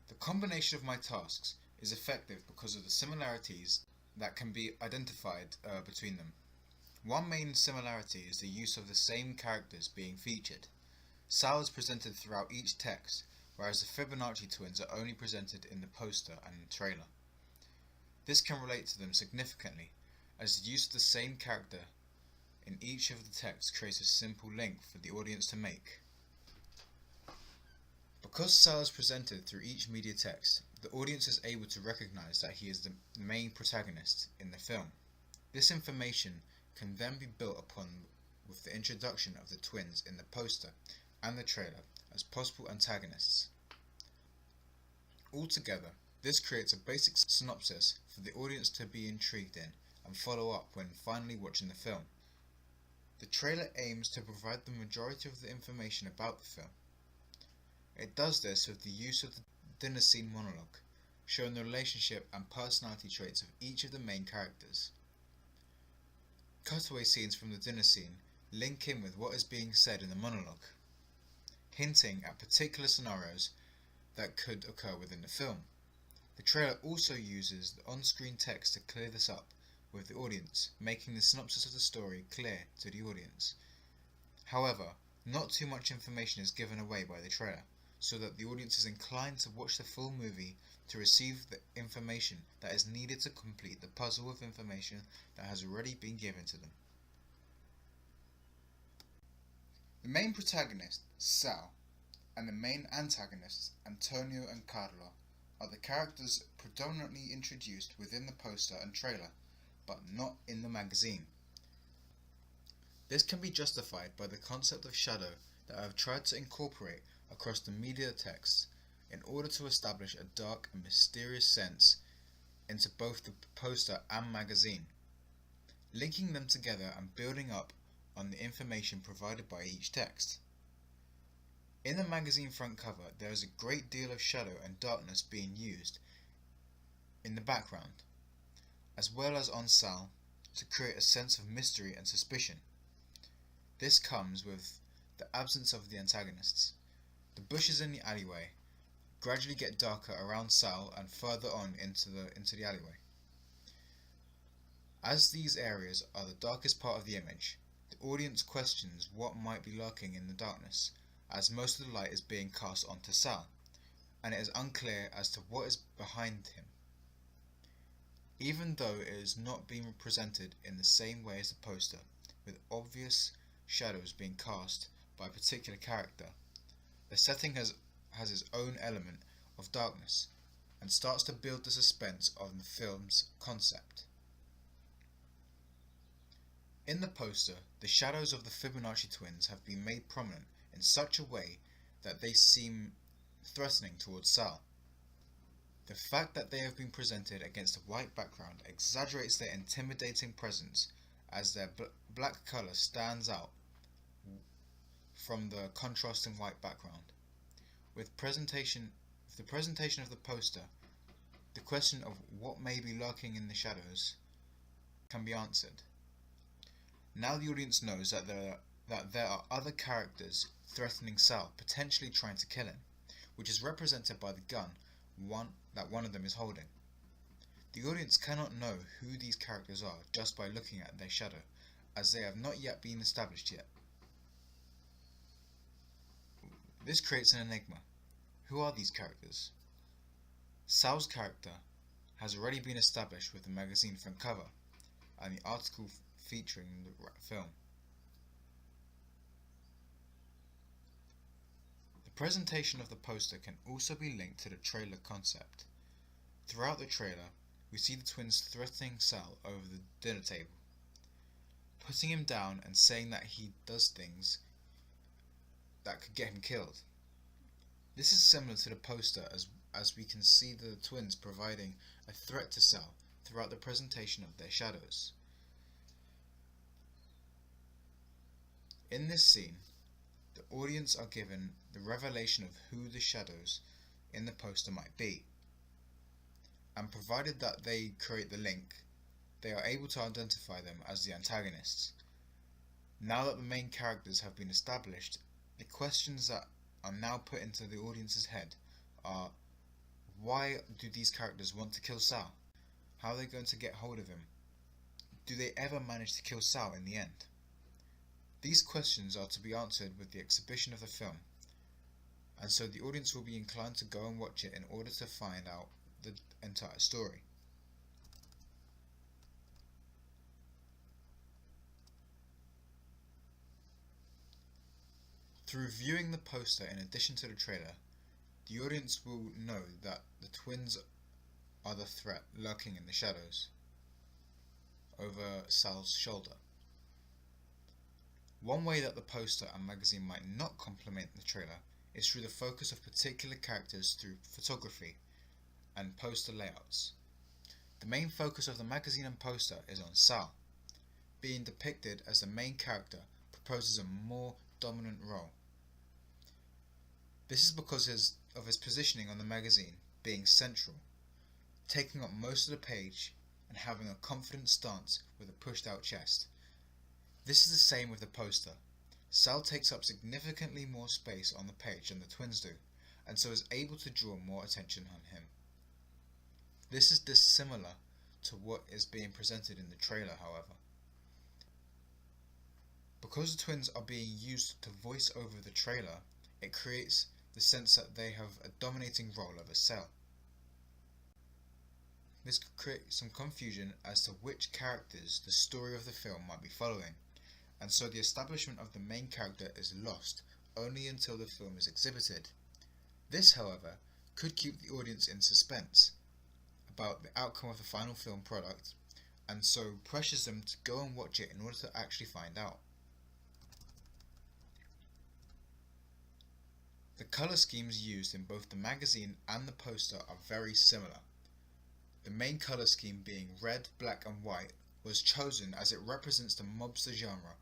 The combination of my tasks is effective because of the similarities that can be identified between them. One main similarity is the use of the same characters being featured. Sal is presented throughout each text, whereas the Fibonacci twins are only presented in the poster and trailer. This can relate to them significantly, as the use of the same character in each of the texts creates a simple link for the audience to make. Because Sal is presented through each media text, the audience is able to recognize that he is the main protagonist in the film. This information can then be built upon with the introduction of the twins in the poster and the trailer as possible antagonists. Altogether, this creates a basic synopsis for the audience to be intrigued in and follow up when finally watching the film. The trailer aims to provide the majority of the information about the film. It does this with the use of the dinner scene monologue, showing the relationship and personality traits of each of the main characters. Cutaway scenes from the dinner scene link in with what is being said in the monologue, hinting at particular scenarios that could occur within the film. The trailer also uses the on-screen text to clear this up with the audience, making the synopsis of the story clear to the audience. However, not too much information is given away by the trailer, so that the audience is inclined to watch the full movie to receive the information that is needed to complete the puzzle of information that has already been given to them. The main protagonist, Sal, and the main antagonists, Antonio and Carla, are the characters predominantly introduced within the poster and trailer, but not in the magazine. This can be justified by the concept of shadow that I have tried to incorporate across the media text in order to establish a dark and mysterious sense into both the poster and magazine, linking them together and building up on the information provided by each text. In the magazine front cover, there is a great deal of shadow and darkness being used in the background, as well as on Sal, to create a sense of mystery and suspicion. This comes with the absence of the antagonists. The bushes in the alleyway gradually get darker around Sal and further on into the alleyway. As these areas are the darkest part of the image, the audience questions what might be lurking in the darkness, as most of the light is being cast onto Sal, and it is unclear as to what is behind him. Even though it is not being presented in the same way as the poster, with obvious shadows being cast by a particular character, the setting has its own element of darkness and starts to build the suspense of the film's concept. In the poster, the shadows of the Fibonacci twins have been made prominent in such a way that they seem threatening towards Sal. The fact that they have been presented against a white background exaggerates their intimidating presence, as their black colour stands out from the contrasting white background. With the presentation of the poster, the question of what may be lurking in the shadows can be answered. Now the audience knows that there are other characters threatening Sal, potentially trying to kill him, which is represented by the gun that one of them is holding. The audience cannot know who these characters are just by looking at their shadow, as they have not yet been established yet. This creates an enigma. Who are these characters? Sal's character has already been established with the magazine front cover and the article featuring the film. The presentation of the poster can also be linked to the trailer concept. Throughout the trailer, we see the twins threatening Sal over the dinner table, putting him down and saying that he does things that could get him killed. This is similar to the poster as we can see the twins providing a threat to Sal throughout the presentation of their shadows. In this scene, the audience are given the revelation of who the shadows in the poster might be, and provided that they create the link, they are able to identify them as the antagonists. Now that the main characters have been established, the questions that are now put into the audience's head are, Why do these characters want to kill Sal? How are they going to get hold of him? Do they ever manage to kill Sal in the end? These questions are to be answered with the exhibition of the film, and so the audience will be inclined to go and watch it in order to find out the entire story. Through viewing the poster in addition to the trailer, the audience will know that the twins are the threat lurking in the shadows over Sal's shoulder. One way that the poster and magazine might not complement the trailer is through the focus of particular characters through photography and poster layouts. The main focus of the magazine and poster is on Sal, being depicted as the main character proposes a more dominant role. This is because of his positioning on the magazine being central, taking up most of the page and having a confident stance with a pushed out chest. This is the same with the poster. Sal takes up significantly more space on the page than the twins do, and so is able to draw more attention on him. This is dissimilar to what is being presented in the trailer, however. Because the twins are being used to voice over the trailer, it creates the sense that they have a dominating role over Sal. This could create some confusion as to which characters the story of the film might be following, and so the establishment of the main character is lost only until the film is exhibited. This, however, could keep the audience in suspense about the outcome of the final film product, and so pressures them to go and watch it in order to actually find out. The colour schemes used in both the magazine and the poster are very similar. The main colour scheme being red, black and white was chosen as it represents the mobster genre,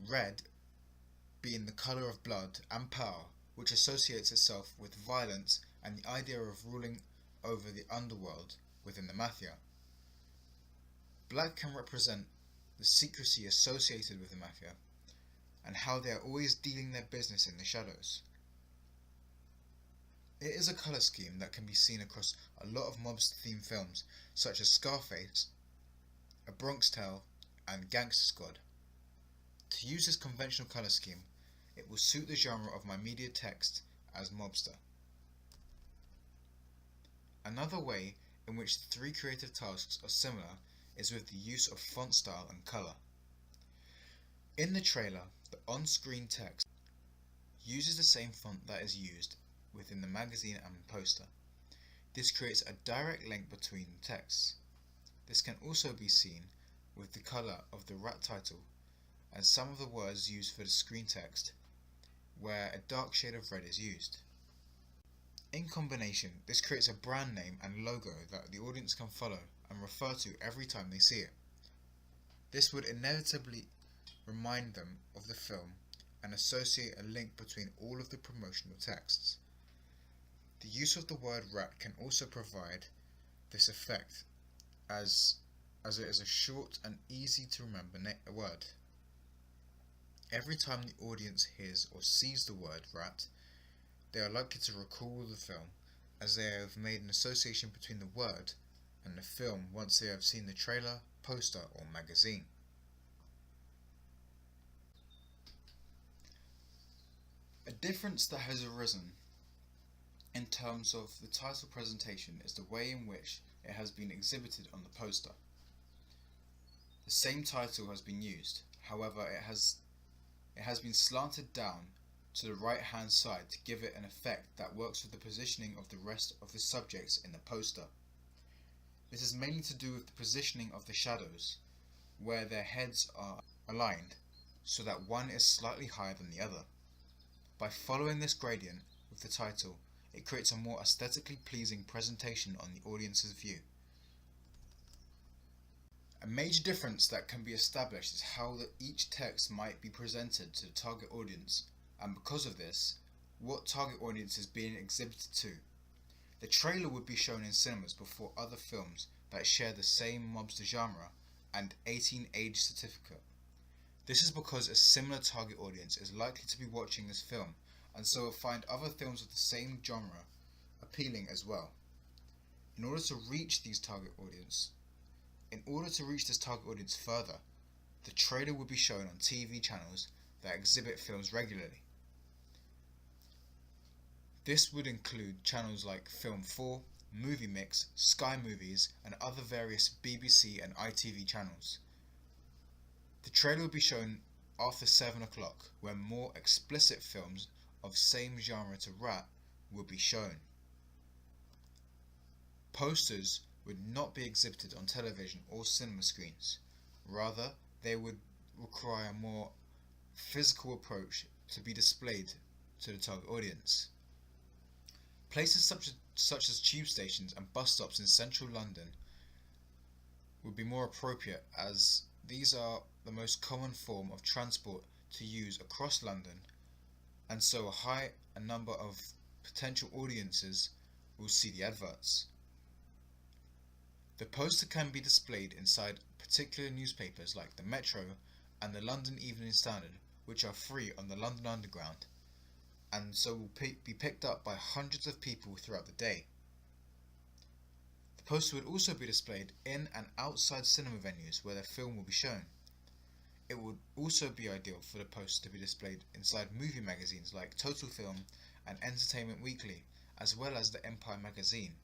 red being the colour of blood and power, which associates itself with violence and the idea of ruling over the underworld within the mafia. Black can represent the secrecy associated with the mafia and how they are always dealing their business in the shadows. It is a colour scheme that can be seen across a lot of mobster-themed films such as Scarface, A Bronx Tale and Gangster Squad. To use this conventional colour scheme, it will suit the genre of my media text as mobster. Another way in which the three creative tasks are similar is with the use of font style and colour. In the trailer, the on-screen text uses the same font that is used within the magazine and poster. This creates a direct link between the texts. This can also be seen with the colour of the rat title and some of the words used for the screen text, where a dark shade of red is used. In combination, this creates a brand name and logo that the audience can follow and refer to every time they see it. This would inevitably remind them of the film and associate a link between all of the promotional texts. The use of the word rat can also provide this effect as it is a short and easy to remember word. Every time the audience hears or sees the word rat, they are likely to recall the film as they have made an association between the word and the film once they have seen the trailer, poster or magazine. A difference that has arisen in terms of the title presentation is the way in which it has been exhibited on the poster. The same title has been used, however it has been slanted down to the right hand side to give it an effect that works with the positioning of the rest of the subjects in the poster. This is mainly to do with the positioning of the shadows, where their heads are aligned so that one is slightly higher than the other. By following this gradient with the title, it creates a more aesthetically pleasing presentation on the audience's view. A major difference that can be established is how each text might be presented to the target audience, and because of this, what target audience is being exhibited to. The trailer would be shown in cinemas before other films that share the same mobster genre and 18 age certificate. This is because a similar target audience is likely to be watching this film, and so will find other films of the same genre appealing as well. In order to reach this target audience further, the trailer will be shown on TV channels that exhibit films regularly. This would include channels like Film 4, Movie Mix, Sky Movies, and other various BBC and ITV channels. The trailer will be shown after 7 o'clock, when more explicit films of same genre to rat will be shown. Posters would not be exhibited on television or cinema screens. Rather, they would require a more physical approach to be displayed to the target audience. Places such as tube stations and bus stops in central London would be more appropriate, as these are the most common form of transport to use across London, and so a number of potential audiences will see the adverts. The poster can be displayed inside particular newspapers like the Metro and the London Evening Standard, which are free on the London Underground, and so will be picked up by hundreds of people throughout the day. The poster would also be displayed in and outside cinema venues where the film will be shown. It would also be ideal for the poster to be displayed inside movie magazines like Total Film and Entertainment Weekly, as well as the Empire magazine.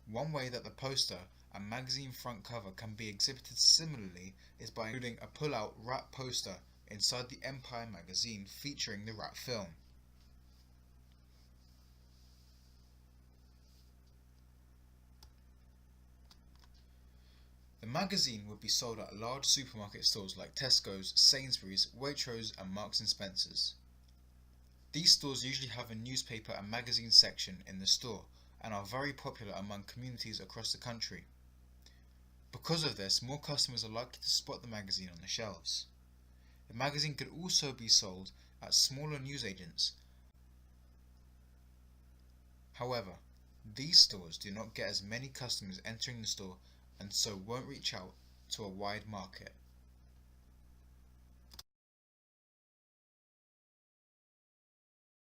One way that the poster and magazine front cover can be exhibited similarly is by including a pull-out Rat poster inside the Empire magazine featuring the Rat film. The magazine would be sold at large supermarket stores like Tesco's, Sainsbury's, Waitrose and Marks and Spencer's. These stores usually have a newspaper and magazine section in the store and are very popular among communities across the country. Because of this, more customers are likely to spot the magazine on the shelves. The magazine could also be sold at smaller newsagents. However, these stores do not get as many customers entering the store and so won't reach out to a wide market.